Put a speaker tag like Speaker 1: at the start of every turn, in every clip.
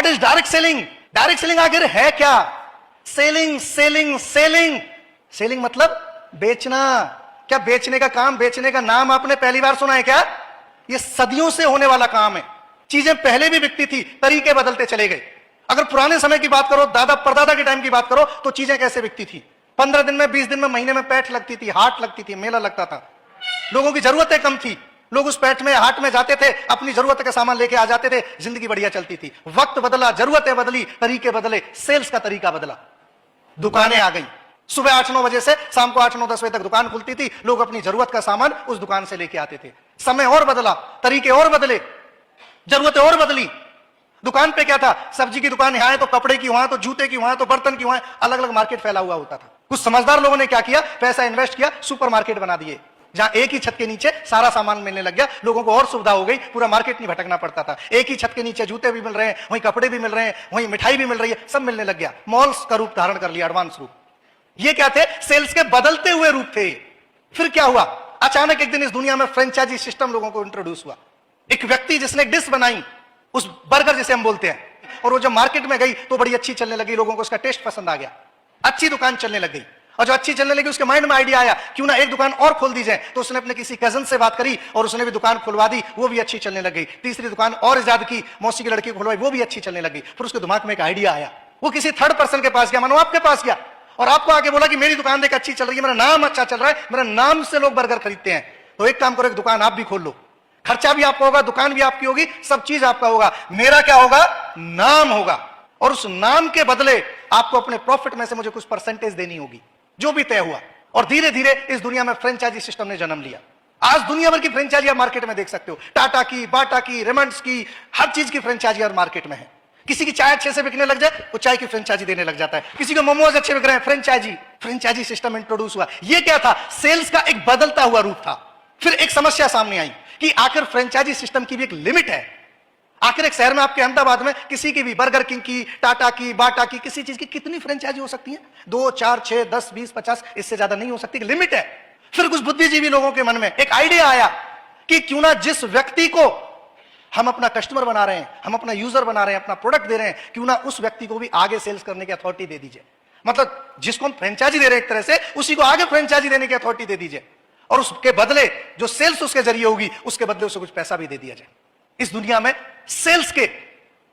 Speaker 1: Is direct selling? Direct selling आखिर है क्या? सेलिंग सेलिंग सेलिंग सेलिंग मतलब बेचना। क्या बेचने का काम, बेचने का नाम आपने पहली बार सुना है क्या? यह सदियों से होने वाला काम है। चीजें पहले भी बिकती थी, तरीके बदलते चले गए। अगर पुराने समय की बात करो, दादा परदादा के टाइम की बात करो, तो चीजें कैसे बिकती थी? 15 दिन में, 20 दिन में, महीने में पैठ लगती थी, हाट लगती थी, मेला लगता था। लोगों की जरूरतें कम थी, लोग उस पैठ में, हाट में जाते थे, अपनी जरूरत का सामान लेके आ जाते थे, जिंदगी बढ़िया चलती थी। वक्त बदला, जरूरतें बदली, तरीके बदले, सेल्स का तरीका बदला, दुकानें आ गई। सुबह 8-9 बजे से शाम को 8-9-10 बजे तक दुकान खुलती थी, लोग अपनी जरूरत का सामान उस दुकान से लेके आते थे। समय और बदला, तरीके और बदले, जरूरतें और बदली। दुकान पे क्या था? सब्जी की दुकान यहां है तो कपड़े की वहां, तो जूते की वहां, तो बर्तन की वहां, अलग अलग मार्केट फैला हुआ होता था। कुछ समझदार लोगों ने क्या किया, पैसा इन्वेस्ट किया, सुपर मार्केट बना दिए, जहां एक ही छत के नीचे सारा सामान मिलने लग गया। लोगों को और सुविधा हो गई, पूरा मार्केट नहीं भटकना पड़ता था। एक ही छत के नीचे जूते भी मिल रहे हैं, वहीं कपड़े भी मिल रहे हैं, वहीं मिठाई भी मिल रही है, सब मिलने लग गया। मॉल्स का रूप धारण कर लिया, एडवांस रूप। ये क्या थे? सेल्स के बदलते हुए रूप थे। फिर क्या हुआ? अचानक एक दिन इस दुनिया में फ्रेंचाइजी सिस्टम लोगों को इंट्रोड्यूस हुआ। एक व्यक्ति जिसने एक डिश बनाई, उस बर्गर जिसे हम बोलते हैं, और वो जब मार्केट में गई तो बड़ी अच्छी चलने लगी, लोगों को उसका टेस्ट पसंद आ गया, अच्छी दुकान चलने लग गई। और जो अच्छी चलने लगी, उसके माइंड में आइडिया आया, क्यों ना एक दुकान और खोल दी जाए। तो उसने अपने किसी कजन से बात करी और उसने भी दुकान खुलवा दी, वो भी अच्छी चलने लग गई। तीसरी दुकान और इजाद की, मौसी की लड़की खुलवाई, वो भी अच्छी चलने लगी। फिर उसके दिमाग में एक आइडिया आया, वो किसी थर्ड पर्सन के पास गया, मानो आपके पास गया, और आपको आके बोला कि मेरी दुकान देख अच्छी चल रही है, मेरा नाम अच्छा चल रहा है, मेरा नाम से लोग बर्गर खरीदते हैं, तो एक काम करो, एक दुकान आप भी खोल लो, खर्चा भी आपका होगा, दुकान भी आपकी होगी, सब चीज आपका होगा, मेरा क्या होगा? नाम होगा। और उस नाम के बदले आपको अपने प्रॉफिट में से मुझे कुछ परसेंटेज देनी होगी, जो भी तय हुआ। और धीरे धीरे इस दुनिया में फ्रेंचाइजी सिस्टम ने जन्म लिया। आज दुनिया भर की फ्रेंचाइजी आप मार्केट में देख सकते हो, टाटा की, बाटा की, रेमंड्स की, हर चीज की फ्रेंचाइजी और मार्केट में है। किसी की चाय अच्छे से बिकने लग जाए, वो चाय की फ्रेंचाइजी देने लग जाता है। किसी को मोमोज अच्छे बिक रहे हैं, फ्रेंचाइजी सिस्टम इंट्रोड्यूस हुआ। ये क्या था? सेल्स का एक बदलता हुआ रूप था। फिर एक समस्या सामने आई कि आखिर फ्रेंचाइजी सिस्टम की भी एक लिमिट है। आखिर एक शहर में, आपके अहमदाबाद में, किसी की भी, बर्गर किंग की, टाटा की, बाटा की, किसी चीज की कितनी फ्रेंचाइजी हो सकती है? 2, 4, 6, 10, 20, 50, इससे ज्यादा नहीं हो सकती, लिमिट है। फिर कुछ बुद्धिजीवी लोगों के मन में एक आइडिया आया कि क्यों ना जिस व्यक्ति को हम अपना कस्टमर बना रहे हैं, हम अपना यूजर बना रहे हैं, अपना प्रोडक्ट दे रहे हैं, क्यों ना उस व्यक्ति को भी आगे सेल्स करने की अथॉरिटी दे दीजिए। मतलब जिसको हम फ्रेंचाइजी दे रहे हैं एक तरह से, उसी को आगे फ्रेंचाइजी देने की अथॉरिटी दे दीजिए, और उसके बदले जो सेल्स उसके जरिए होगी, उसके बदले उसे कुछ पैसा भी दे दिया जाए। इस दुनिया में सेल्स के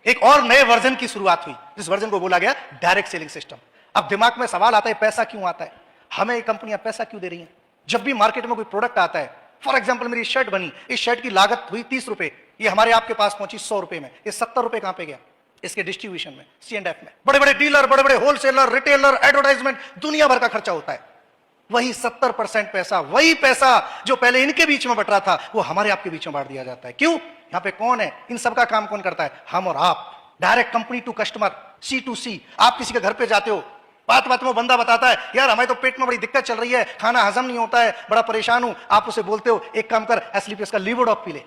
Speaker 1: एक और नए वर्जन की शुरुआत हुई, जिस वर्जन को बोला गया डायरेक्ट सेलिंग सिस्टम। अब दिमाग में सवाल आता है, पैसा क्यों आता है? हमें कंपनियां पैसा क्यों दे रही हैं? जब भी मार्केट में कोई प्रोडक्ट आता है, फॉर एग्जाम्पल मेरी शर्ट बनी, इस शर्ट की लागत हुई 30 रुपए, ये हमारे आपके पास पहुंची 100 रुपए में, ये 70 रुपए कहां पे गया? इसके डिस्ट्रीब्यूशन में, C&F में। बड़े बड़े डीलर, बड़े बड़े होलसेलर, रिटेलर, एडवर्टाइजमेंट, दुनिया भर का खर्चा होता है। वही 70% पैसा, वही पैसा जो पहले इनके बीच में बट रहा था, वो हमारे आपके बीच में बांट दिया जाता है। क्यों? यहां पे कौन है? इन सबका काम कौन करता है? हम और आप। Direct company to customer, C2C। आप किसी के घर पे जाते हो, बात बात में बंदा बताता है, यार हमें तो पेट में बड़ी दिक्कत चल रही है, खाना हजम नहीं होता है, बड़ा परेशान हूं। आप उसे बोलते हो, एक काम कर, एस्लीपियस का लीवोडॉप पी ले।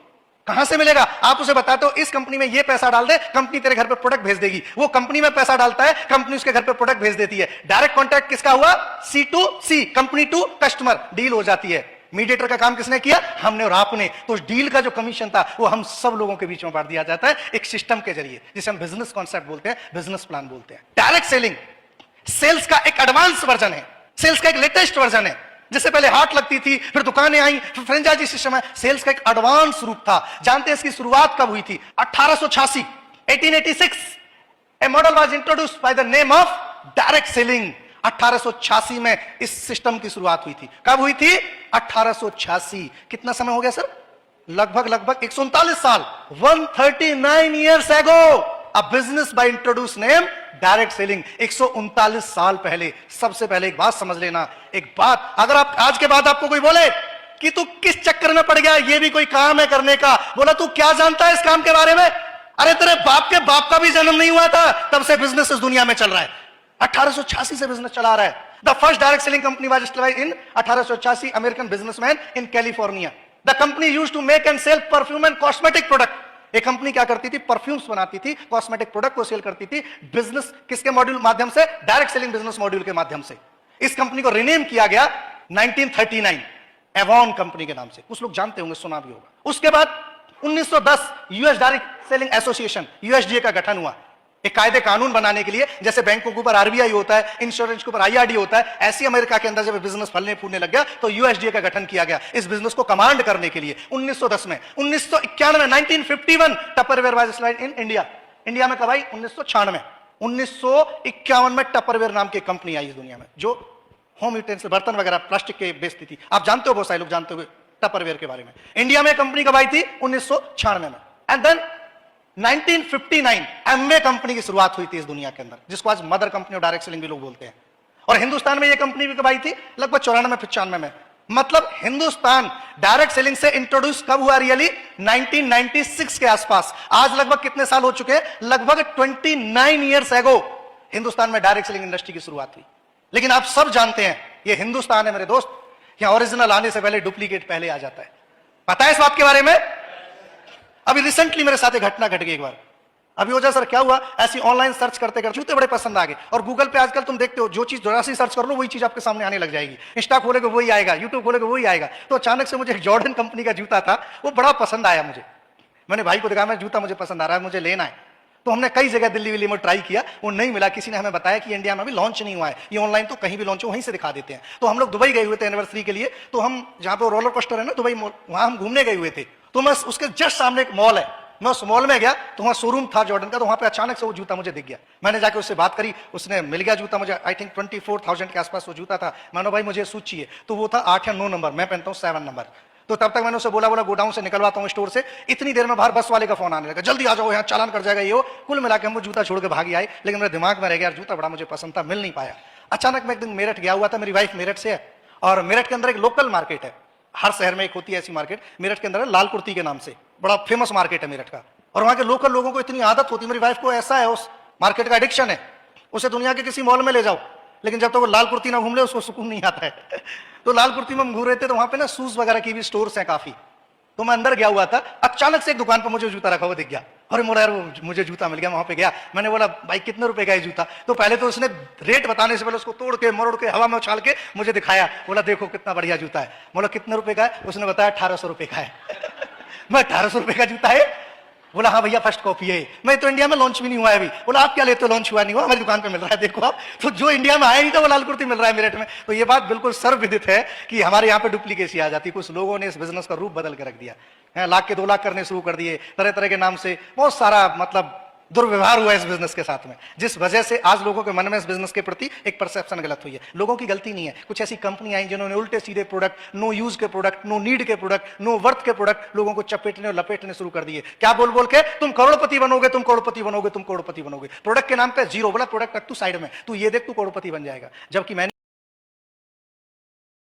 Speaker 1: कहां से मिलेगा? आप उसे बताते हो, इस कंपनी में ये पैसा डाल दे, कंपनी तेरे घर पे प्रोडक्ट भेज देगी। वो कंपनी में पैसा डालता है, कंपनी उसके घर पे प्रोडक्ट भेज देती है। डायरेक्ट कॉन्टैक्ट किसका हुआ? C2C, company to customer, deal हो जाती है। मीडिएटर का काम किसने किया? हमने और आपने। तो उस डील का जो कमीशन था, वो हम सब लोगों के बीच में बांट दिया जाता है एक सिस्टम के जरिए, जिसे हम बिजनेस कॉन्सेप्ट बोलते हैं, बिजनेस प्लान बोलते हैं। डायरेक्ट सेलिंग सेल्स का एक एडवांस वर्जन है, सेल्स का एक लेटेस्ट वर्जन है। जिससे पहले हाट लगती थी, फिर दुकानें आई, फिर फ्रेंचाइजी सिस्टम है। सेल्स का एक एडवांस रूप था। जानते हैं इसकी शुरुआत कब हुई थी? 1886, 1886 a model was introduced by the name of direct selling. 1886 में इस सिस्टम की शुरुआत हुई थी। कब हुई थी? 1886। कितना समय हो गया सर? लगभग 139 साल, 139 years ago a business by introduce name direct selling. 139 साल पहले। सबसे पहले एक बात समझ लेना, एक बात, अगर आप आज के बाद आपको कोई बोले कि तू किस चक्कर में पड़ गया, ये भी कोई काम है करने का, बोला तू क्या जानता है इस काम के बारे में? अरे तेरे बाप के बाप का भी जन्म नहीं हुआ था, तब से बिजनेस इस दुनिया में चल रहा है। 1886 से बिजनेस चला रहा है। The first direct selling company was established in 1886, American businessman in California. The company used to make and sell perfume and cosmetic product. एक कंपनी क्या करती थी? परफ्यूम्स बनाती थी, कॉस्मेटिक प्रोडक्ट को सेल करती थी। बिजनेस किसके मॉड्यूल माध्यम से? डायरेक्ट सेलिंग बिजनेस मॉड्यूल के माध्यम से। इस कंपनी को रिनेम किया गया 1939 एवॉन कंपनी के नाम से। कुछ लोग जानते होंगे, सुना भी होगा। उसके बाद 1910 US direct selling association, USDA का गठन हुआ। एक कायदे कानून बनाने के लिए, जैसे बैंकों के ऊपर आरबीआई होता है, इंश्योरेंस के ऊपर आईआरडी होता है, ऐसी अमेरिका के अंदर जब बिजनेस फलने फूलने लग गया तो यूएसडीए का गठन किया गया इस बिजनेस को कमांड करने के लिए 1910 में। 1991 1951 Tupperware was started in India. India में कब आई? 1996। 1951 में टपरवेयर नाम की कंपनी आई इस दुनिया में जो होम यूटेंसिल, बर्तन वगैरह प्लास्टिक के बेचती थी। आप जानते हो, बहुत सारे लोग जानते हो टपरवेयर के बारे में। इंडिया में कंपनी कब आई थी? 1996 में। एंड देन 1959 एमवे कंपनी की शुरुआत हुई थी इस दुनिया के अंदर, जिसको आज मदर कंपनी और डायरेक्ट सेलिंग भी लोग बोलते हैं। और हिंदुस्तान में ये कंपनी भी कब आई थी? लगभग 94-95 में। मतलब हिंदुस्तान डायरेक्ट सेलिंग से इंट्रोड्यूस कब हुआ रियली? 1996 के आसपास। आज लगभग कितने साल हो चुके हैं? लगभग 29 ईयर्स एगो हिंदुस्तान में डायरेक्ट सेलिंग इंडस्ट्री की शुरुआत हुई। लेकिन आप सब जानते हैं ये हिंदुस्तान है मेरे दोस्त, यहां ओरिजिनल आने से पहले डुप्लीकेट पहले आ जाता है। पता है इस बात के बारे में? अभी रिसेंटली मेरे साथ एक घटना घट गई एक बार। अभी वजह सर क्या हुआ, ऐसी ऑनलाइन सर्च करते करते जूते बड़े पसंद आ गए। और गूगल पे आजकल तुम देखते हो जो चीज जरा सी सर्च कर लो वही चीज आपके सामने आने लग जाएगी। इंस्टा खोलोगे वही आएगा, यूट्यूब खोलोगे वही आएगा। तो अचानक से मुझे एक जॉर्डन कंपनी का जूता था, वो बड़ा पसंद आया मुझे। मैंने भाई को दिखाया, मैं जूता मुझे पसंद आ रहा है, मुझे लेना है। तो हमने कई जगह दिल्ली विल्ली में ट्राई किया, वो नहीं मिला। किसी ने हमें बताया कि इंडिया में अभी लॉन्च नहीं हुआ है, ये ऑनलाइन तो कहीं भी लॉन्च हो वहीं से दिखा देते हैं। तो हम लोग दुबई गए हुए थे एनिवर्सरी के लिए। तो हम जहां पे रोलर कोस्टर है ना दुबई मॉल, वहां हम घूमने गए हुए थे। तो मैं उसके जस्ट सामने एक मॉल है, मैं उस मॉल में गया तो वहां शोरूम था जॉर्डन का। तो वहां पे अचानक से वो जूता मुझे दिख गया। मैंने जाकर उससे बात करी, उसने मिल गया जूता मुझे। आई थिंक 24,000 के आसपास वो जूता था। मैंने भाई मुझे सूट चाहिए, तो वो था 8 या 9 नंबर, मैं पहनता हूँ 7 नंबर। तो तब तक मैंने उसे बोला गोडाउन से निकलवाता हूँ स्टोर से। इतनी देर में बाहर बस वाले का फोन आने लगा, जल्दी आ जाओ यहाँ चालान कर जाएगा ये वो। कुल मिला के हम वो जूता छोड़ के भागी आए। लेकिन मेरे दिमाग में रह गया, जूता बड़ा मुझे पसंद था, मिल नहीं पाया। अचानक मैं एक दिन मेरठ गया हुआ था, मेरी वाइफ मेरठ से है और मेरठ के अंदर एक लोकल मार्केट है, हर शहर में एक होती है ऐसी मार्केट। मेरठ के अंदर है लाल कुर्ती के नाम से, बड़ा फेमस मार्केट है मेरठ का। और वहां के लोकल लोगों को इतनी आदत होती है, मेरी वाइफ को ऐसा है उस मार्केट का एडिक्शन है, उसे दुनिया के किसी मॉल में ले जाओ लेकिन जब तक वो लाल कुर्ती ना घूम ले उसको सुकून नहीं आता है। तो लाल कुर्ती में हम घूम रहे थे, तो वहां पे ना शूज वगैरह की भी स्टोर्स हैं काफी। तो मैं अंदर गया हुआ था, अचानक से एक दुकान पर मुझे जूता रखा हुआ दिख गया। अरे मोला यार वो मुझे जूता मिल गया। वहां पे गया, मैंने बोला भाई कितने रुपए का है जूता? तो पहले तो उसने रेट बताने से पहले उसको तोड़ के मरोड़ के हवा में उछाल के मुझे दिखाया। बोला देखो कितना बढ़िया जूता है। बोला कितने रुपए का है? उसने बताया 1800 रुपए का है। मैं 1800 रुपए का जूता है? बोला हाँ भैया फर्स्ट कॉपी है। मैं तो इंडिया में लॉन्च भी नहीं हुआ है अभी। बोला आप क्या लेते हो? लॉन्च हुआ नहीं हुआ, हमारी दुकान पे मिल रहा है, देखो आप। तो जो इंडिया में आया नहीं था वो लाल कुर्ती मिल रहा है मेरठ में। तो ये बात बिल्कुल सर्वविदित है कि हमारे यहाँ पे डुप्लीकेसी आ जाती। कुछ लोगों ने इस बिजनेस का रूप बदल के रख दिया है, लाख के 2 लाख करने शुरू कर दिए, तरह तरह के नाम से बहुत सारा मतलब दुर्व्यवहार हुआ इस बिजनेस के साथ में, जिस वजह से आज लोगों के मन में इस बिजनेस के प्रति एक परसेप्शन गलत हुई है। लोगों की गलती नहीं है, कुछ ऐसी कंपनी आई जिन्होंने उल्टे सीधे प्रोडक्ट, नो यूज के प्रोडक्ट, नो नीड के प्रोडक्ट, नो वर्थ के प्रोडक्ट लोगों को चपेटने और लपेटने शुरू कर दिए। क्या बोल बोल के तुम करोड़पति बनोगे, तुम करोड़पति बनोगे, तुम करोड़पति बनोगे। प्रोडक्ट के नाम पे जीरो। बोला प्रोडक्ट रख तू साइड में, तू ये देख तू करोड़पति बन जाएगा। जबकि मैंने